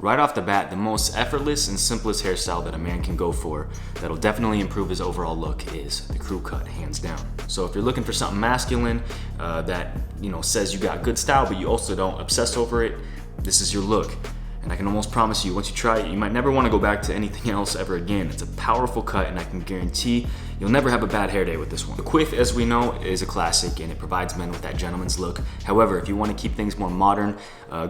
Right off the bat, the most effortless and simplest hairstyle that a man can go for that'll definitely improve his overall look is the crew cut, hands down. So if you're looking for something masculine that says you got good style, but you also don't obsess over it, this is your look. And I can almost promise you, once you try it, you might never want to go back to anything else ever again. It's a powerful cut, and I can guarantee you'll never have a bad hair day with this one. The Quiff, as we know, is a classic, and it provides men with that gentleman's look. However, if you want to keep things more modern,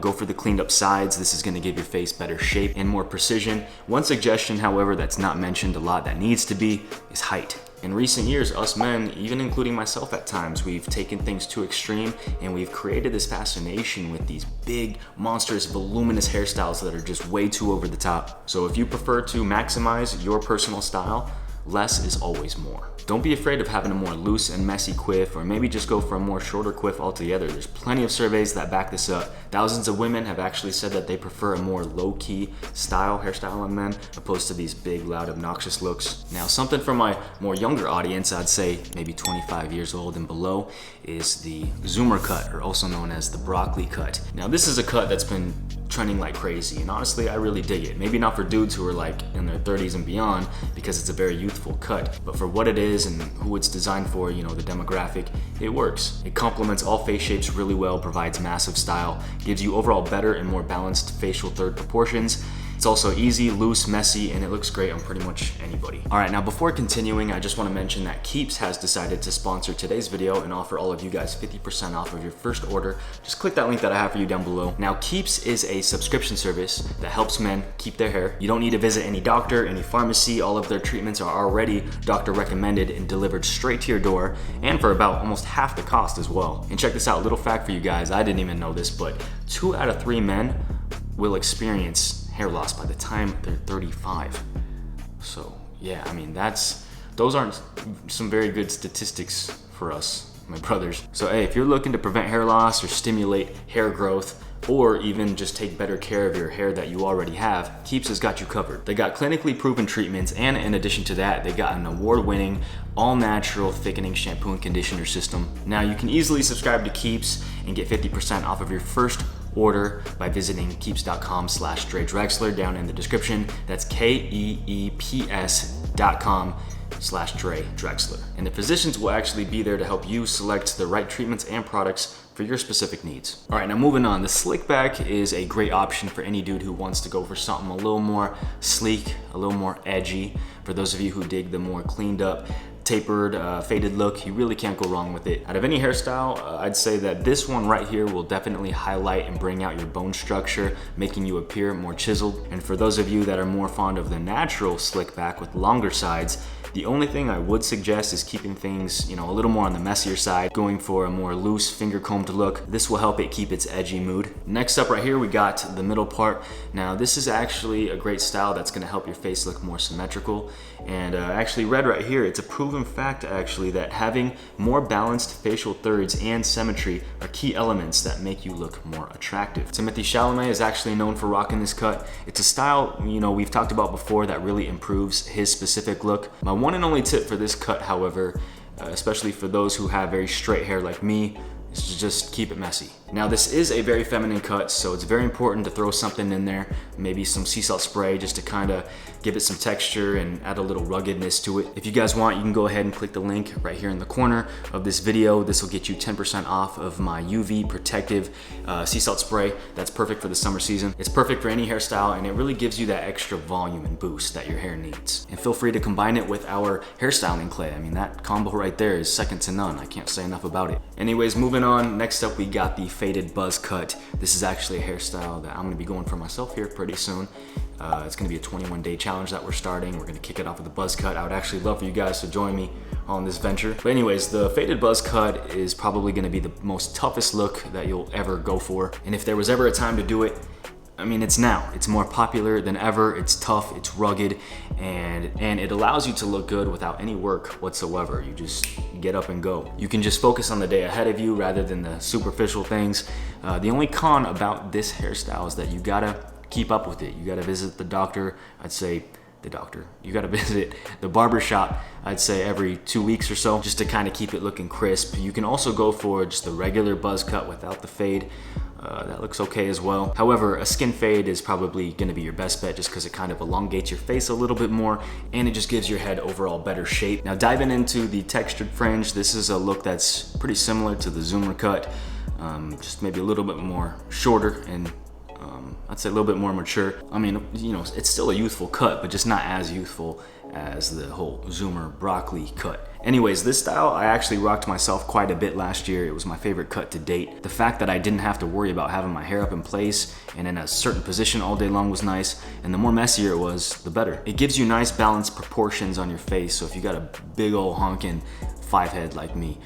go for the cleaned up sides. This is going to give your face better shape and more precision. One suggestion, however, that's not mentioned a lot that needs to be is height. In recent years, us men, even including myself at times, we've taken things too extreme and we've created this fascination with these big, monstrous, voluminous hairstyles that are just way too over the top. So if you prefer to maximize your personal style, less is always more. Don't be afraid of having a more loose and messy quiff, or maybe just go for a more shorter quiff altogether. There's plenty of surveys that back this up. Thousands of women have actually said that they prefer a more low-key hairstyle on men, opposed to these big, loud, obnoxious looks. Now, something for my more younger audience, I'd say maybe 25 years old and below, is the zoomer cut, or also known as the broccoli cut. Now, this is a cut that's been trending like crazy, and honestly, I really dig it. Maybe not for dudes who are like in their 30s and beyond, because it's a very youthful cut, but for what it is and who it's designed for, the demographic, it works. It complements all face shapes really well, provides massive style, gives you overall better and more balanced facial third proportions. It's also easy, loose, messy, and it looks great on pretty much anybody. All right, now before continuing, I just want to mention that Keeps has decided to sponsor today's video and offer all of you guys 50% off of your first order. Just click that link that I have for you down below. Now, Keeps is a subscription service that helps men keep their hair. You don't need to visit any doctor, any pharmacy. All of their treatments are already doctor recommended and delivered straight to your door, and for about almost half the cost as well. And check this out, little fact for you guys, I didn't even know this, but 2 out of 3 men will experience hair loss by the time they're 35. So yeah, I mean, those aren't some very good statistics for us, my brothers. So hey, if you're looking to prevent hair loss or stimulate hair growth, or even just take better care of your hair that you already have, Keeps has got you covered. They got clinically proven treatments, and in addition to that, they got an award-winning, all-natural thickening shampoo and conditioner system. Now, you can easily subscribe to Keeps and get 50% off of your first order by visiting keeps.com/DreDrexler down in the description. That's KEEPS.com/DreDrexler. And the physicians will actually be there to help you select the right treatments and products for your specific needs. All right, now moving on. The Slickback is a great option for any dude who wants to go for something a little more sleek, a little more edgy. For those of you who dig the more cleaned up, tapered, faded look, you really can't go wrong with it. Out of any hairstyle, I'd say that this one right here will definitely highlight and bring out your bone structure, making you appear more chiseled. And for those of you that are more fond of the natural slick back with longer sides, the only thing I would suggest is keeping things, a little more on the messier side, going for a more loose finger combed look. This will help it keep its edgy mood. Next up right here, we got the middle part. Now, this is actually a great style that's gonna help your face look more symmetrical. And I actually read right here, it's a proven fact actually that having more balanced facial thirds and symmetry are key elements that make you look more attractive. Timothée Chalamet is actually known for rocking this cut. It's a style, we've talked about before that really improves his specific look. My one and only tip for this cut, however, especially for those who have very straight hair like me, is to just keep it messy. Now, this is a very feminine cut, so it's very important to throw something in there, maybe some sea salt spray just to kind of give it some texture and add a little ruggedness to it. If you guys want, you can go ahead and click the link right here in the corner of this video. This will get you 10% off of my UV protective sea salt spray. That's perfect for the summer season. It's perfect for any hairstyle, and it really gives you that extra volume and boost that your hair needs. And feel free to combine it with our hairstyling clay. I mean, that combo right there is second to none. I can't say enough about it. Anyways, moving on. Next up, we got the faded buzz cut. This is actually a hairstyle that I'm gonna be going for myself here pretty soon. It's gonna be a 21-day challenge that we're starting. We're gonna kick it off with a buzz cut. I would actually love for you guys to join me on this venture. But anyways, the faded buzz cut is probably gonna be the most toughest look that you'll ever go for. And if there was ever a time to do it, I mean, it's now. It's more popular than ever. It's tough, it's rugged, and it allows you to look good without any work whatsoever. You just get up and go. You can just focus on the day ahead of you rather than the superficial things. The only con about this hairstyle is that you gotta keep up with it. You gotta visit the doctor, I'd say the doctor. You gotta visit the barber shop, I'd say every 2 weeks or so, just to kind of keep it looking crisp. You can also go for just the regular buzz cut without the fade. That looks okay as well. However, a skin fade is probably gonna be your best bet just because it kind of elongates your face a little bit more and it just gives your head overall better shape. Now diving into the textured fringe, this is a look that's pretty similar to the zoomer cut, just maybe a little bit more shorter and I'd say a little bit more mature. I mean, you know, it's still a youthful cut, but just not as youthful as the whole zoomer broccoli cut. Anyways, this style I actually rocked myself quite a bit last year. It was my favorite cut to date. The fact that I didn't have to worry about having my hair up in place and in a certain position all day long was nice, and the more messier it was, the better. It gives you nice balanced proportions on your face, so if you got a big old honkin' 5-head like me,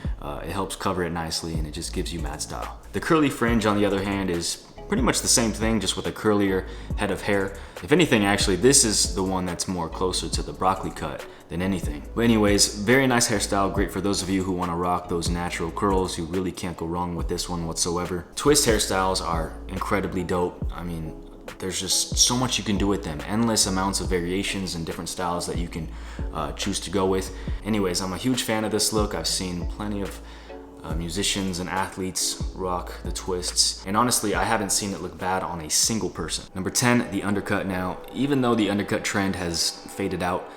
it helps cover it nicely and it just gives you mad style. The curly fringe, on the other hand, is pretty much the same thing, just with a curlier head of hair. If anything, actually, this is the one that's more closer to the broccoli cut than anything. But anyways, very nice hairstyle, great for those of you who want to rock those natural curls. You really can't go wrong with this one whatsoever. Twist hairstyles are incredibly dope. I mean, there's just so much you can do with them. Endless amounts of variations and different styles that you can choose to go with. Anyways, I'm a huge fan of this look. I've seen plenty of musicians and athletes rock the twists, and honestly I haven't seen it look bad on a single person. Number 10, the undercut. Now, even though the undercut trend has faded out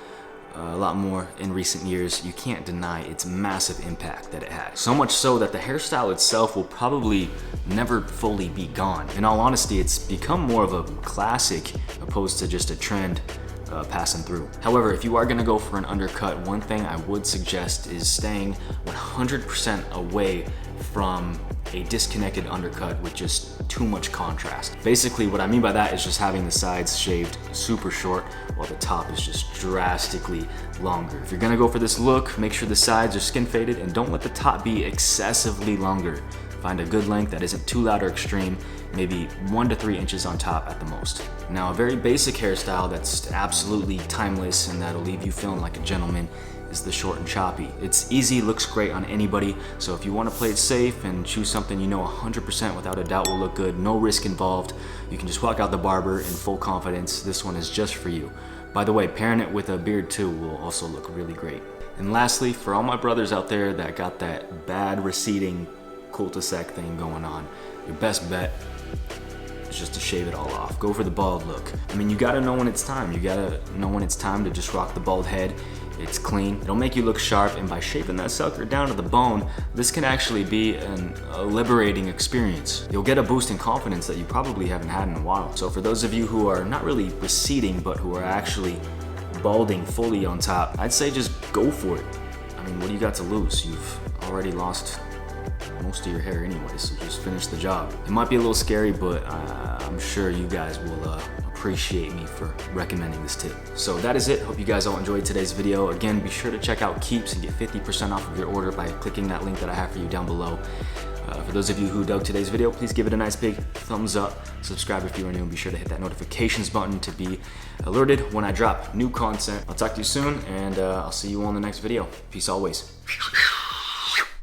a lot more in recent years, you can't deny its massive impact that it had. So much so that the hairstyle itself will probably never fully be gone. In all honesty, it's become more of a classic opposed to just a trend passing through. However, if you are gonna go for an undercut, one thing I would suggest is staying 100% away from a disconnected undercut with just too much contrast. Basically, what I mean by that is just having the sides shaved super short while the top is just drastically longer. If you're gonna go for this look, make sure the sides are skin faded and don't let the top be excessively longer. Find a good length that isn't too loud or extreme, maybe 1 to 3 inches on top at the most. Now, a very basic hairstyle that's absolutely timeless and that'll leave you feeling like a gentleman is the short and choppy. It's easy, looks great on anybody, so if you want to play it safe and choose something you know 100% without a doubt will look good, no risk involved, you can just walk out the barber in full confidence. This one is just for you. By the way, pairing it with a beard too will also look really great. And lastly, for all my brothers out there that got that bad receding cul-de-sac thing going on, your best bet is just to shave it all off. Go for the bald look. I mean, you gotta know when it's time. You gotta know when it's time to just rock the bald head. It's clean, it'll make you look sharp, and by shaving that sucker down to the bone, this can actually be a liberating experience. You'll get a boost in confidence that you probably haven't had in a while. So for those of you who are not really receding, but who are actually balding fully on top, I'd say just go for it. I mean, what do you got to lose? You've already lost most of your hair anyway, so just finish the job. It might be a little scary, but I'm sure you guys will appreciate me for recommending this tip. So that is it. Hope you guys all enjoyed today's video. Again, be sure to check out Keeps and get 50% off of your order by clicking that link that I have for you down below. For those of you who dug today's video, please give it a nice big thumbs up. Subscribe if you are new, and be sure to hit that notifications button to be alerted when I drop new content. I'll talk to you soon, and I'll see you all in the next video. Peace always.